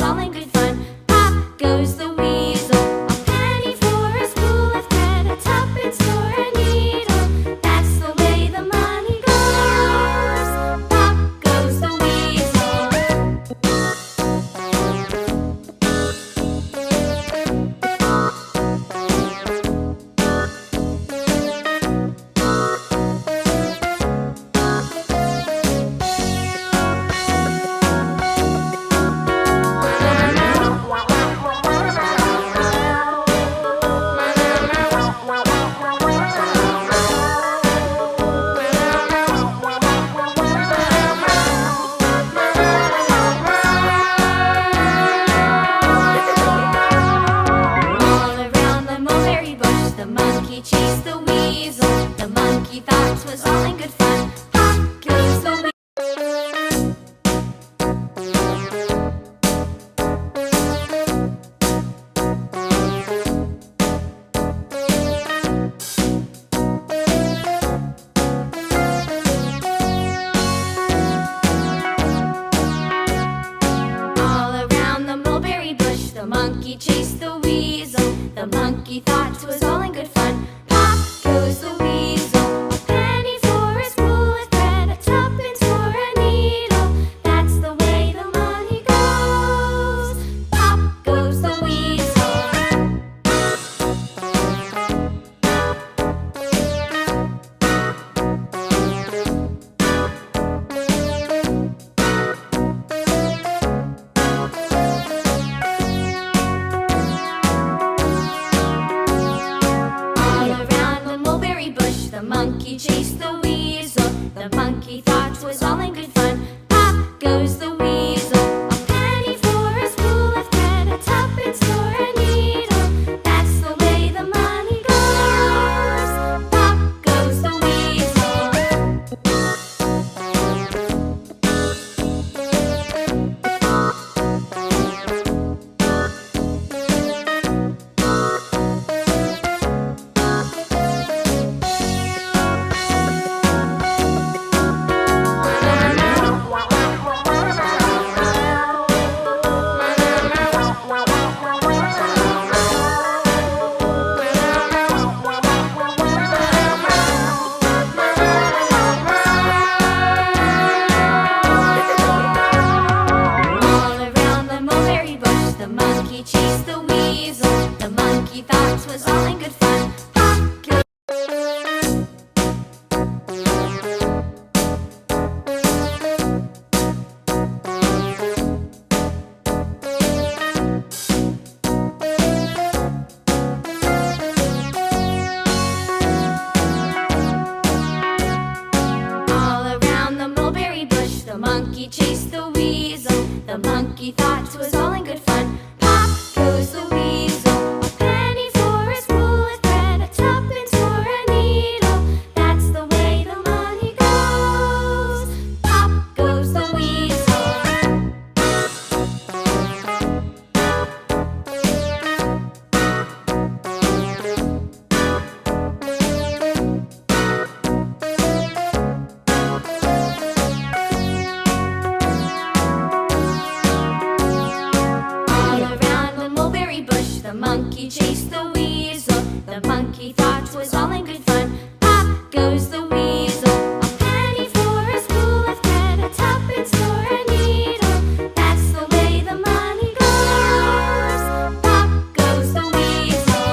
all in good fun. Pop goes the weasel, a penny for a spool of thread, a tuppence for a needle. That's the way the money goes. Pop goes the weasel. All around the mulberry bush, the monkey chased the weasel. The monkey thought 'twas all in good fun. Pop goes the weasel. All around the mulberry bush, the monkey chased the weasel. The monkey thought 'twas all in good fun. Pop goes the weasel, a penny for a spool of thread, a tuppence for a needle. That's the way the money goes. Pop goes the weasel. All around the mulberry bush, the monkey chased the weasel. The monkey thought 'twas all in good fun. Pop goes the weasel, a penny for a spool of thread, a tuppence for a needle. That's the way the money goes. Pop goes the weasel. All around the mulberry bush, the monkey chased the weasel. The monkey thought 'twas all in good fun. Pop goes All around the mulberry bush, the monkey chased the weasel. The monkey thought 'twas all in good fun. Pop goes the weasel, a penny for a spool of thread, a tuppence for a needle. That's the way the money goes. Pop goes the weasel. All around the mulberry bush, the monkey chased the weasel. The monkey thought 'twas all in good fun. Pop goes the weasel, a penny for a spool of thread, a tuppence for a needle. That's the way the money goes. Pop goes the weasel.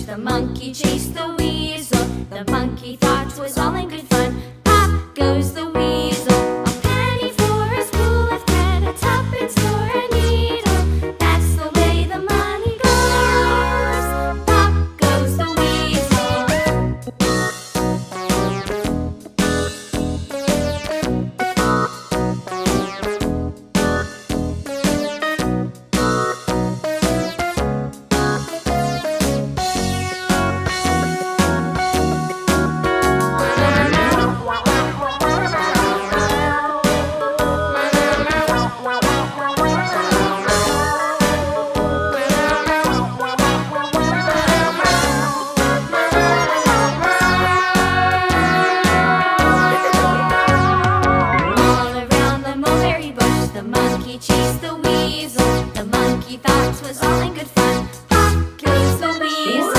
the monkey chased the weasel. The monkey thought 'twas all in good fun. Pop goes the weasel. A penny for a spool of thread, a tuppence for a needle. That's the way the money goes. Pop goes the weasel. All around the mulberry bush, the monkey chased the weasel. The monkey thought 'twas all in good fun. Pop goes the weasel.